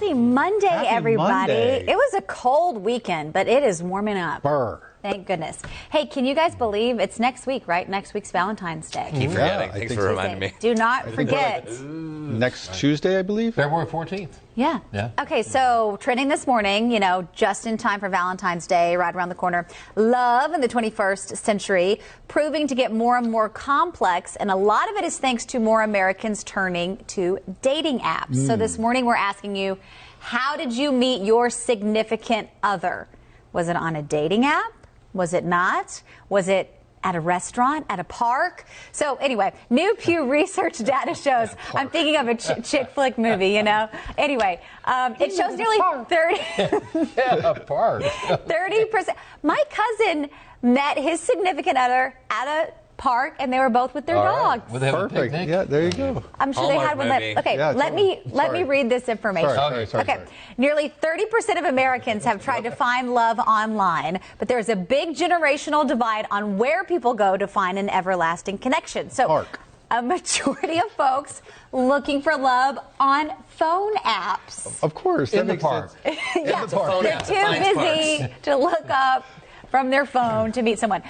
Happy Monday, Happy everybody. Monday. It was a cold weekend, but it is warming up. Burr. Thank goodness. Hey, can you guys believe it's next week, right? Next week's Valentine's Day. Keep forgetting. I Thanks think for so. reminding me. Do not forget. Next Tuesday, I believe. February 14th. Yeah. Okay, so trending this morning, just in time for Valentine's Day, right around the corner. Love in the 21st century, proving to get more and more complex, and a lot of it is thanks to more Americans turning to dating apps. So this morning we're asking you, how did you meet your significant other? Was it on a dating app? Was it not? Was it at a restaurant, at a park? So anyway, new Pew Research data shows, I'm thinking of a chick flick movie, Anyway, it shows nearly 30%. My cousin met his significant other at a park, and they were both with their dog. Well, they have a Perfect. picnic? Yeah, there you go. I'm sure they had one. Okay, Yeah, let me read this information. Sorry. Okay, nearly 30% of Americans have tried to find love online, but there's a big generational divide on where people go to find an everlasting connection. So, Park. a majority of folks looking for love on phone apps. Of course. In that the makes park. sense. Yeah, phone they're app too that finds busy parks. to look up from their phone to meet someone.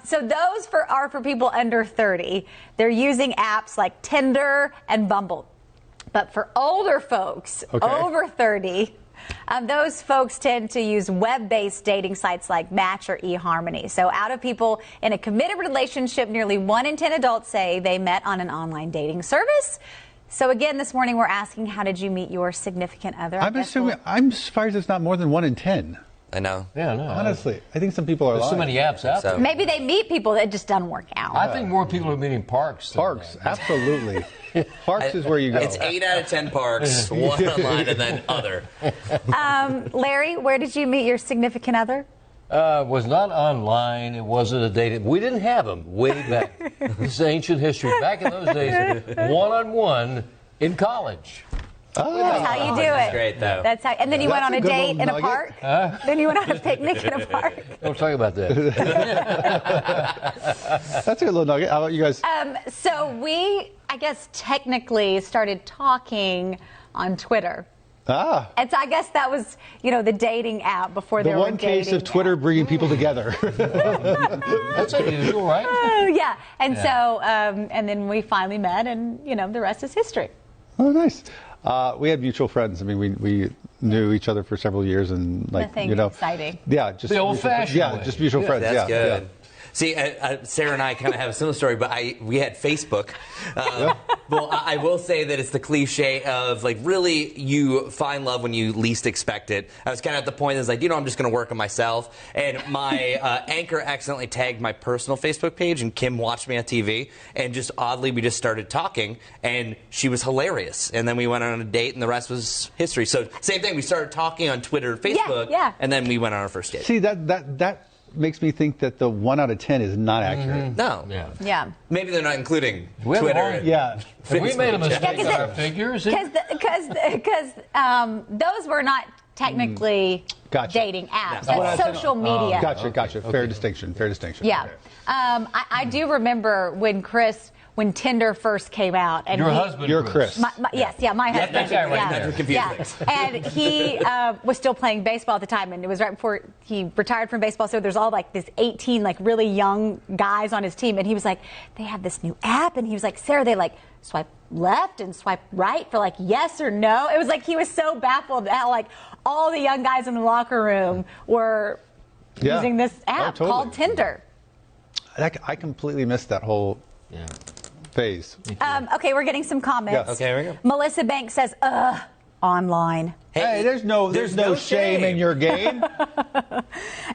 So those are for people under 30. They're using apps like Tinder and Bumble. But for older folks, over 30, those folks tend to use web-based dating sites like Match or eHarmony. So out of people in a committed relationship, nearly 1 in 10 adults say they met on an online dating service. So again, this morning we're asking, how did you meet your significant other? I'm surprised it's not more than 1 in 10. I know. Yeah, no. Honestly, I think some people are There's so lying. many apps out there. Maybe they meet people that just doesn't work out. I think more people are meeting parks. than Parks, that. absolutely. Parks is where you go. It's 8 out of 10 parks, 1 online, and then other. Larry, where did you meet your significant other? Was not online. It wasn't a date. We didn't have them way back. This is ancient history. Back in those days, one-on-one in college. That's how you do it. That's great, though. That's how. And then you went That's on a a good date little in a nugget. park. Then you went on a picnic in a park. Don't talk about that. That's a good little nugget. How about you guys? So we, I guess, technically started talking on Twitter. And so I guess that was, the dating app before The there were one case dating of Twitter apps. bringing people together. That's unusual, right? Oh, yeah. And so, and then we finally met, and, the rest is history. Oh, nice. We had mutual friends. I mean, we knew each other for several years, and Nothing exciting. Yeah, just The old-fashioned Yeah, way. just mutual friends. That's yeah, good. See, Sarah and I kind of have a similar story, but we had Facebook. Well, I will say that it's the cliche of, really, you find love when you least expect it. I was kind of at the point that's I'm just going to work on myself. And my anchor accidentally tagged my personal Facebook page, and Kim watched me on TV. And just oddly, we just started talking, and she was hilarious. And then we went on a date, and the rest was history. So same thing, we started talking on Twitter, Facebook, and then we went on our first date. See, that makes me think that the 1 out of 10 is not accurate. No. Yeah. Maybe they're not including We have Twitter. all- and Yeah. Have we made a mistake Yeah, with our figures? Because those were not technically Gotcha. dating apps. No. That's social media. Gotcha. Fair distinction. Yeah. I do remember when Tinder first came out. And Your husband, You're Chris. My husband. that guy right there. Not to confuse things. And he was still playing baseball at the time, and it was right before he retired from baseball. So there's all this 18 really young guys on his team, and he was like, they have this new app, and he was like, Sarah, they swipe left and swipe right for yes or no. It was he was so baffled at how all the young guys in the locker room were using this app called Tinder. I completely missed that whole phase. Okay, we're getting some comments. Yes. Okay, here we go. Melissa Banks says, online. Hey, there's no shame in your game.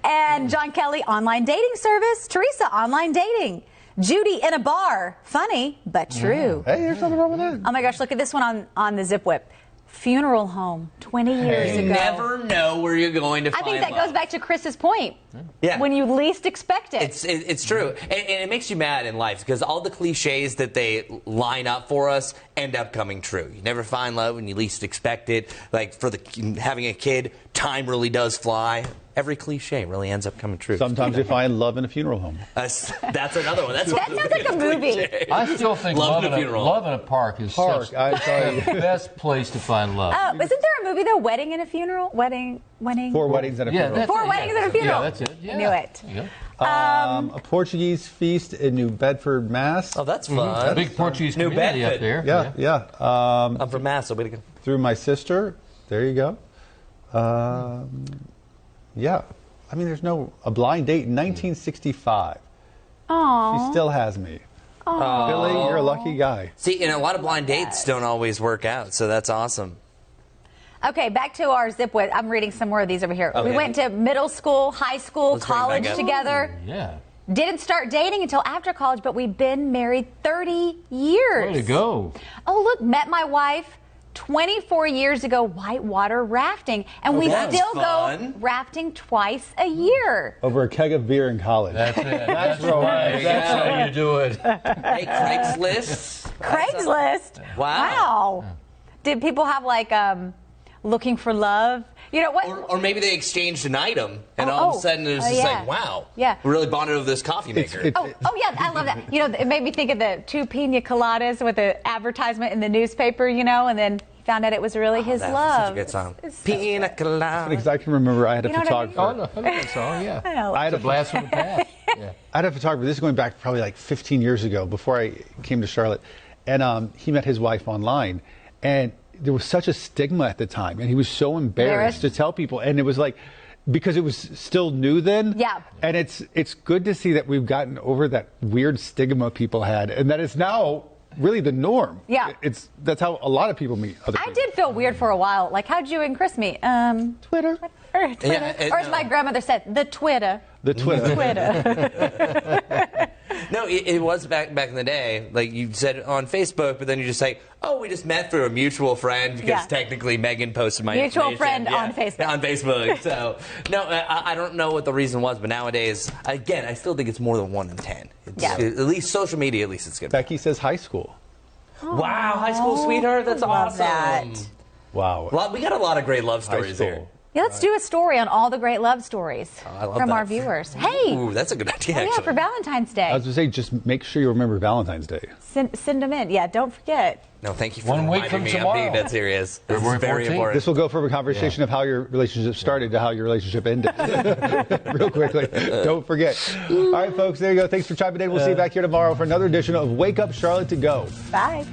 And John Kelly, online dating service. Teresa, online dating. Judy, in a bar. Funny, but true. Hey, there's nothing wrong with that. Oh my gosh, look at this one on the Zip Whip. Funeral home, 20 years ago. You never know where you're going to I find think that love. goes back to Chris's point. Yeah. when you least expect it. It's true. And it makes you mad in life because all the cliches that they line up for us end up coming true. You never find love when you least expect it. Like for having a kid, time really does fly. Every cliche really ends up coming true. Sometimes you find love in a funeral home. That's another one. That sounds like a movie. I still think love in a park is such the best place to find love. Isn't there a movie though? Wedding and a funeral. Wedding. 4 weddings and a funeral. Four weddings and a funeral. Yeah, that's it. Yeah. Knew it. Yeah. A Portuguese feast in New Bedford, Mass. Oh, that's fun. Big Portuguese New community Bedford. up there. Yeah. I'm from Mass, so way to go. Through my sister. There you go. Yeah. I mean, there's a blind date in 1965. Aww. She still has me. Billy, you're a lucky guy. See, and a lot of blind dates don't always work out, so that's awesome. Okay, back to our zip web. I'm reading some more of these over here. Okay. We went to middle school, high school, Let's bring it college back up. together. Yeah. Didn't start dating until after college, but we've been married 30 years. Way to go. Oh, look, met my wife 24 years ago whitewater rafting, and we that's still fun. go rafting twice a year. Over a keg of beer in college. That's it. That's right. That's how you do it. Hey, Craigslist. Craigslist. Wow. Did people have like looking for love? You know what? Or maybe they exchanged an item, and all of a sudden it was just like, wow. Yeah. We really bonded over this coffee maker. Oh yeah, I love that. You know, it made me think of the 2 pina coladas with the advertisement in the newspaper, you know, and then found out it was really his That's love. such a good song. Pina colada. Because I can remember I had a You know what I mean? photographer. Oh, no, I know that song, yeah. I had It's a blast from the past. Yeah. I had a photographer. This is going back probably like 15 years ago, before I came to Charlotte, and he met his wife online, and there was such a stigma at the time, and he was so embarrassed to tell people, and it was like, because it was still new then. Yeah. And it's good to see that we've gotten over that weird stigma people had, and that is now really the norm. Yeah. That's how a lot of people meet other people. I did feel weird for a while. Like, how'd you and Chris meet? Twitter. Or Twitter. Yeah, or as my grandmother said, the Twitter. The Twitter. Twitter. No, it was back in the day. Like you said on Facebook, but then you just say, "Oh, we just met through a mutual friend," because technically Megan posted my mutual information. friend on Facebook. On Facebook. So no, I don't know what the reason was, but nowadays, again, I still think it's more than 1 in 10. At least social media, at least it's good. Becky says high school. Wow, high school sweetheart, that's love awesome. that. Wow. We got a lot of great love stories school. here. Yeah, let's do a story on all the great love stories I love from that. our viewers. Hey, Ooh, that's a good idea. yeah, Actually. for Valentine's Day. I was going to say, just make sure you remember Valentine's Day. Send them in. Yeah, don't forget. No, thank you for 1 week reminding from me. tomorrow. I'm being dead serious. This February is very 14th. important. This will go from a conversation of how your relationship started to how your relationship ended. Real quickly. Don't forget. All right, folks, there you go. Thanks for chiming in. We'll see you back here tomorrow for another edition of Wake Up Charlotte to Go. Bye.